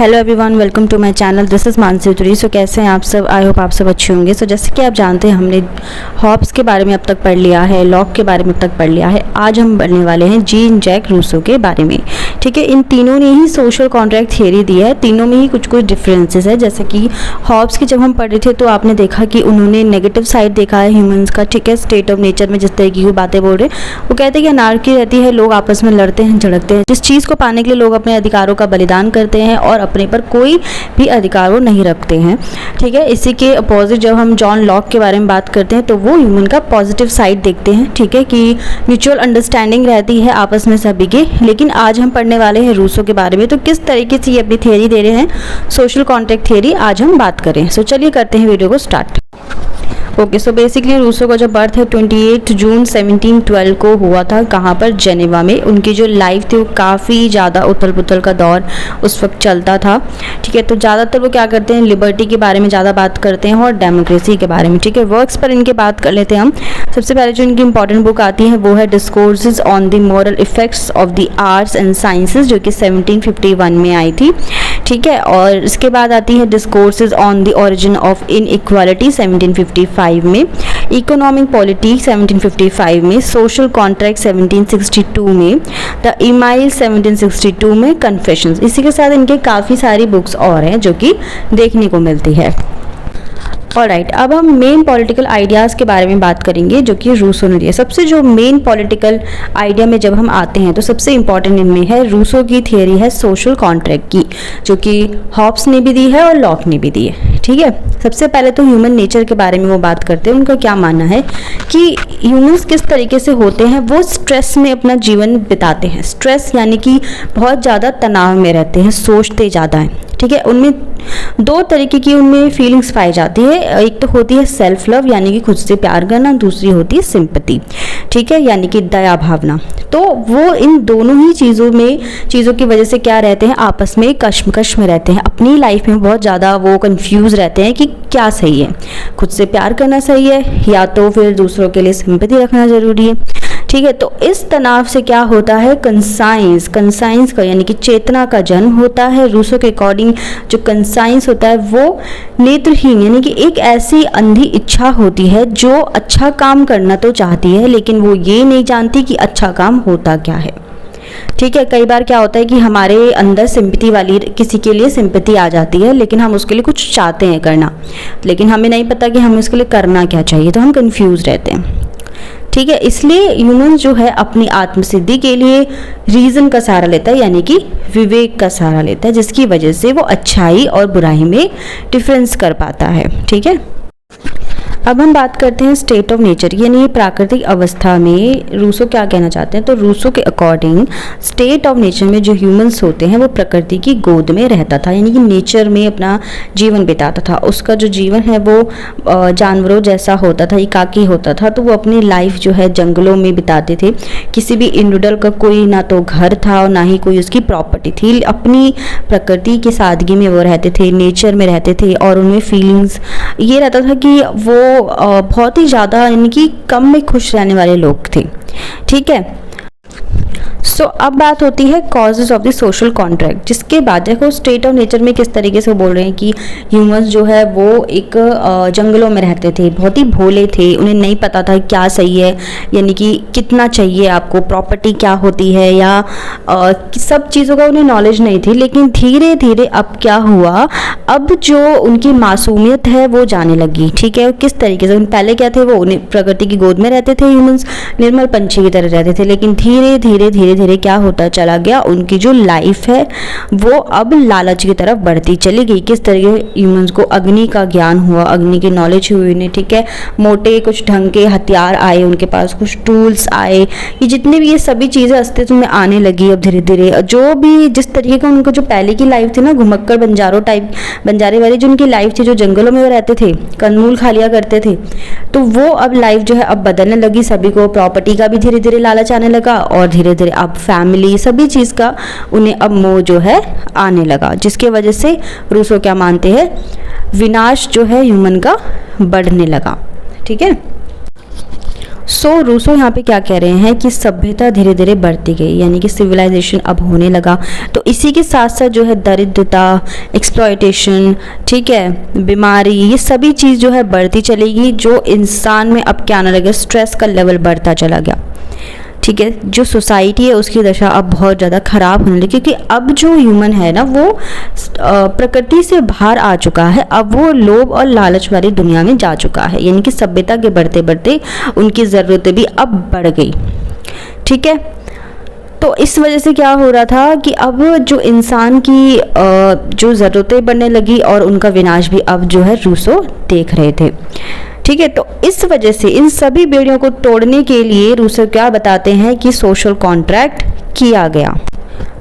Hello everyone, welcome to my channel. This is Mansi Turi. So कैसे हैं आप सब? आई होप आप सब अच्छे होंगे। सो जैसे कि आप जानते हैं, हमने हॉब्स के बारे में अब तक पढ़ लिया है, लॉक के बारे में अब तक पढ़ लिया है। आज हम पढ़ने वाले हैं जीन जैक रूसो के बारे में। ठीक है, इन तीनों ने ही सोशल कॉन्ट्रैक्ट थियरी दी है। तीनों में ही कुछ कुछ डिफरेंसेस है। जैसे कि हॉब्स की जब हम पढ़ रहे थे तो आपने देखा कि उन्होंने नेगेटिव साइड देखा है ह्यूमंस का। ठीक है, स्टेट ऑफ नेचर में जिस तरीके की बातें बोल रहे हैं, वो कहते हैं कि अनार्की रहती है, लोग आपस में लड़ते हैं, झड़कते हैं। जिस चीज़ को पाने के लिए लोग अपने अधिकारों का बलिदान करते हैं और अपने पर कोई भी अधिकार वो नहीं रखते हैं। ठीक है, इसी के अपोजिट जब हम जॉन लॉक के बारे में बात करते हैं तो वो ह्यूमन का पॉजिटिव साइड देखते हैं। ठीक है, कि म्यूचुअल अंडरस्टैंडिंग रहती है आपस में सभी के। लेकिन आज हम पढ़ने वाले हैं रूसो के बारे में, तो किस तरीके से ये अपनी थियरी दे रहे हैं, सोशल कॉन्ट्रैक्ट थियरी, आज हम बात करें। सो चलिए करते हैं वीडियो को start. Okay, so basically Rousseau का जो बर्थ है 28 जून 1712 को हुआ था। कहाँ पर? जेनेवा में। उनकी जो लाइफ थी वो काफ़ी ज़्यादा उथल पुथल का दौर उस वक्त चलता था। ठीक है, तो ज़्यादातर वो क्या करते हैं, लिबर्टी के बारे में ज़्यादा बात करते हैं और डेमोक्रेसी के बारे में। ठीक है, वर्क्स पर इनके बात कर लेते हैं हम। सबसे पहले जो इनकी इंपॉर्टेंट बुक आती है वो है discourses on the moral effects of the arts and sciences, जो कि 1751 में आई थी। ठीक है, और इसके बाद आती है discourses on the origin of inequality 1755 में, इकोनॉमिक पॉलिटी 1755 में, सोशल कॉन्ट्रैक्ट 1762 में, द ईमाइल 1762 में, कन्फेशंस। इसी के साथ इनके काफ़ी सारी बुक्स और हैं जो कि देखने को मिलती है। ऑलराइट, अब हम मेन पॉलिटिकल आइडियाज़ के बारे में बात करेंगे जो कि रूसो ने दिए। सबसे जो मेन पॉलिटिकल आइडिया में जब हम आते हैं तो सबसे इंपॉर्टेंट इनमें है रूसो की थियरी है सोशल कॉन्ट्रैक्ट की, जो कि हॉब्स ने भी दी है और लॉक ने भी दी है। ठीक है, सबसे पहले तो ह्यूमन नेचर के बारे में वो बात करते हैं। उनका क्या मानना है कि ह्यूमन्स किस तरीके से होते हैं, वो स्ट्रेस में अपना जीवन बिताते हैं। स्ट्रेस यानी कि बहुत ज़्यादा तनाव में रहते हैं, सोचते ज़्यादा हैं। ठीक है, उनमें दो तरीके की उनमें फीलिंग्स पाई जाती है। एक तो होती है सेल्फ लव यानी कि खुद से प्यार करना, दूसरी होती है सिंपैथी। ठीक है, यानी कि दया भावना। तो वो इन दोनों ही चीज़ों की वजह से क्या रहते हैं, आपस में कश्मकश में रहते हैं। अपनी लाइफ में बहुत ज़्यादा वो कंफ्यूज रहते हैं कि क्या सही है, खुद से प्यार करना सही है या तो फिर दूसरों के लिए सिंपैथी रखना ज़रूरी है। ठीक है, तो इस तनाव से क्या होता है, कंसाइंस का यानी कि चेतना का जन्म होता है। रूसो के अकॉर्डिंग जो कंसाइंस होता है वो नेत्रहीन यानी कि एक ऐसी अंधी इच्छा होती है जो अच्छा काम करना तो चाहती है लेकिन वो ये नहीं जानती कि अच्छा काम होता क्या है। ठीक है, कई बार क्या होता है कि हमारे अंदर सिंपैथी वाली किसी के लिए सिंपैथी आ जाती है लेकिन हम उसके लिए कुछ चाहते हैं करना, लेकिन हमें नहीं पता कि हमें उसके लिए करना क्या चाहिए, तो हम कंफ्यूज रहते हैं। ठीक है, इसलिए ह्यूमन जो है अपनी आत्मसिद्धि के लिए रीज़न का सहारा लेता है यानी कि विवेक का सहारा लेता है, जिसकी वजह से वो अच्छाई और बुराई में डिफरेंस कर पाता है। ठीक है, अब हम बात करते हैं स्टेट ऑफ नेचर यानी प्राकृतिक अवस्था में रूसो क्या कहना चाहते हैं। तो रूसो के अकॉर्डिंग स्टेट ऑफ नेचर में जो ह्यूमंस होते हैं वो प्रकृति की गोद में रहता था यानी कि नेचर में अपना जीवन बिताता था। उसका जो जीवन है वो जानवरों जैसा होता था, एकाकी होता था। तो वो अपनी लाइफ जो है जंगलों में बिताते थे। किसी भी इंडिविजुअल का कोई ना तो घर था और ना ही कोई उसकी प्रॉपर्टी थी। अपनी प्रकृति की सादगी में वो रहते थे, नेचर में रहते थे और उनमें फीलिंग्स ये रहता था कि वो बहुत ही ज़्यादा यानी कि कम में खुश रहने वाले लोग थे। ठीक है, सो अब बात होती है causes of the social contract, जिसके बाद देखो स्टेट ऑफ नेचर में किस तरीके से बोल रहे हैं कि ह्यूमंस जो है वो एक जंगलों में रहते थे, बहुत ही भोले थे, उन्हें नहीं पता था क्या सही है यानी कि कितना चाहिए आपको, प्रॉपर्टी क्या होती है या सब चीज़ों का उन्हें नॉलेज नहीं थी। लेकिन धीरे धीरे अब क्या हुआ, अब जो उनकी मासूमियत है वो जाने लगी। ठीक है, किस तरीके से पहले क्या थे, वो प्रकृति की गोद में रहते थे, ह्यूमंस निर्मल पंछी की तरह रहते थे। लेकिन धीरे धीरे क्या होता चला गया, उनकी जो लाइफ है वो अब लालच की तरफ बढ़ती चली गई। किस तरीके ह्यूमंस को अग्नि का ज्ञान हुआ, अग्नि की नॉलेज हुई उन्हें। ठीक है, मोटे कुछ ढंग के हथियार आए उनके पास, कुछ टूल्स आए, ये जितने भी ये सभी चीज़ें अस्तित्व में आने लगी अब धीरे धीरे। जो भी जिस तरीके का उनको जो पहले की लाइफ थी ना, घुमक्कड़ बंजारे वाली जो उनकी लाइफ थी, जो जंगलों में वो रहते थे, कंदमूल खा लिया करते थे, तो वो अब लाइफ जो है अब बदलने लगी। सभी को प्रॉपर्टी का भी धीरे धीरे लालच आने लगा और धीरे धीरे अब फैमिली सभी चीज़ का उन्हें अब मोह जो है आने लगा, जिसके वजह से रूसो क्या मानते हैं, विनाश जो है ह्यूमन का बढ़ने लगा। ठीक है, सो रूसो यहाँ पे क्या कह रहे हैं कि सभ्यता धीरे धीरे बढ़ती गई, यानी कि सिविलाइजेशन अब होने लगा। तो इसी के साथ साथ जो है दरिद्रता, एक्सप्लॉयटेशन, ठीक है, बीमारी, ये सभी चीज़ जो है बढ़ती चलेगी, जो इंसान में अब क्या आने लगा, स्ट्रेस का लेवल बढ़ता चला गया। ठीक है, जो सोसाइटी है उसकी दशा अब बहुत ज़्यादा ख़राब होने लगी, क्योंकि अब जो ह्यूमन है ना वो प्रकृति से बाहर आ चुका है। अब वो लोभ और लालच वाली दुनिया में जा चुका है, यानी कि सभ्यता के बढ़ते बढ़ते उनकी ज़रूरतें भी अब बढ़ गई। ठीक है, तो इस वजह से क्या हो रहा था कि अब जो इंसान की जो ज़रूरतें बढ़ने लगी और उनका विनाश भी अब जो है रूसो देख रहे थे। ठीक है, तो इस वजह से इन सभी बेड़ियों को तोड़ने के लिए रूसो क्या बताते हैं कि सोशल कॉन्ट्रैक्ट किया गया।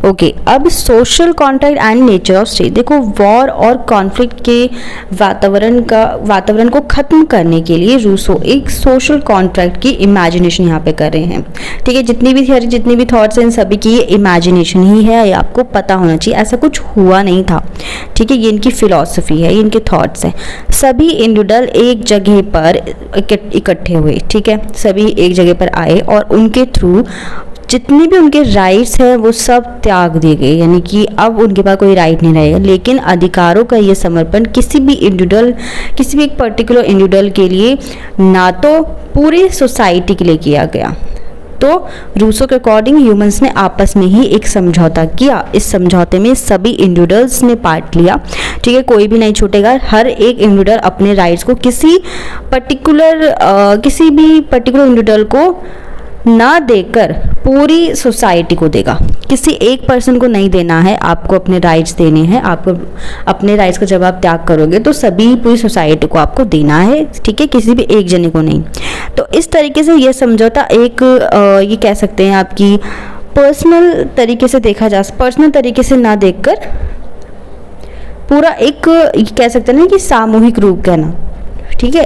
ओके, अब social contract and nature of state. देखो, वॉर और कॉन्फ्लिक्ट के वातावरण को ख़त्म करने के लिए रूसो एक सोशल कॉन्ट्रैक्ट की इमेजिनेशन यहाँ पे कर रहे हैं। ठीक है, जितनी भी थियरी, जितनी भी थॉट्स हैं, इन सभी की ये इमेजिनेशन ही है, ये आपको पता होना चाहिए, ऐसा कुछ हुआ नहीं था। ठीक है, ये इनकी फिलॉसफी है, इनके थॉट्स हैं। सभी इंडिविजुअल एक जगह पर इकट्ठे हुए, ठीक है, सभी एक जगह पर आए और उनके थ्रू जितने भी उनके राइट्स हैं वो सब त्याग दिए गए, यानी कि अब उनके पास कोई राइट नहीं रहेगा। लेकिन अधिकारों का ये समर्पण किसी भी एक पर्टिकुलर इंडिविजुअल के लिए, ना तो पूरी सोसाइटी के लिए किया गया। तो रूसो के अकॉर्डिंग ह्यूमंस ने आपस में ही एक समझौता किया। इस समझौते में सभी इंडिविजुअल्स ने पार्ट लिया। ठीक है, कोई भी नहीं छूटेगा। हर एक इंडिविजुअल अपने राइट्स को किसी भी पर्टिकुलर इंडिविजुअल को ना देकर पूरी सोसाइटी को देगा। किसी एक पर्सन को नहीं देना है, आपको अपने राइट्स देने हैं। आपको अपने राइट्स का जब आप त्याग करोगे तो सभी पूरी सोसाइटी को आपको देना है। ठीक है, किसी भी एक जने को नहीं। तो इस तरीके से ये समझौता एक ये कह सकते हैं आपकी पर्सनल तरीके से देखा जा, पर्सनल तरीके से ना देखकर पूरा एक कह सकते हैं ना कि सामूहिक रूप कहना। ठीक है,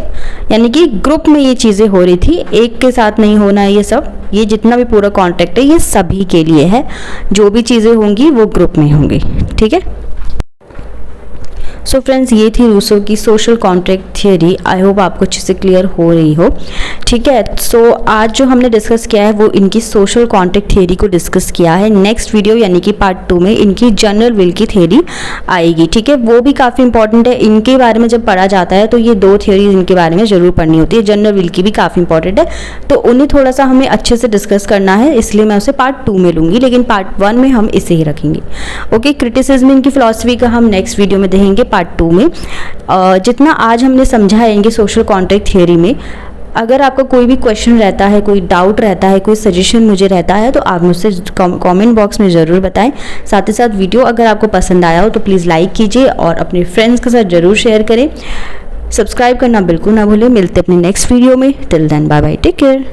यानी कि ग्रुप में ये चीज़ें हो रही थी, एक के साथ नहीं होना है। ये सब, ये जितना भी पूरा कॉन्ट्रैक्ट है ये सभी के लिए है। जो भी चीज़ें होंगी वो ग्रुप में होंगी। ठीक है, सो फ्रेंड्स, ये थी रूसो की social contract theory. I hope आपको अच्छे से क्लियर हो रही हो। ठीक है, सो आज जो हमने डिस्कस किया है वो इनकी सोशल कॉन्ट्रैक्ट थियरी को डिस्कस किया है। नेक्स्ट वीडियो यानी कि पार्ट 2 में इनकी जनरल विल की थियरी आएगी। ठीक है, वो भी काफ़ी इंपॉर्टेंट है। इनके बारे में जब पढ़ा जाता है तो ये 2 थियरीज इनके बारे में ज़रूर पढ़नी होती है। जनरल विल की भी काफ़ी इंपॉर्टेंट है, तो उन्हें थोड़ा सा हमें अच्छे से डिस्कस करना है, इसलिए मैं उसे पार्ट 2 में लूँगी, लेकिन पार्ट 1 में हम इसे ही रखेंगे। ओके, क्रिटिसिज्म इनकी फिलॉसफी का हम नेक्स्ट वीडियो में देखेंगे पार्ट 2 में। जितना आज हमने समझा है इनके सोशल कॉन्ट्रैक्ट थियरी में, अगर आपका कोई भी क्वेश्चन रहता है, कोई डाउट रहता है, कोई सजेशन मुझे रहता है, तो आप मुझसे कमेंट बॉक्स में ज़रूर बताएं। साथ ही साथ वीडियो अगर आपको पसंद आया हो तो प्लीज़ लाइक कीजिए और अपने फ्रेंड्स के साथ ज़रूर शेयर करें। सब्सक्राइब करना बिल्कुल ना भूलें। मिलते अपने नेक्स्ट वीडियो में। Till then, bye bye, take care.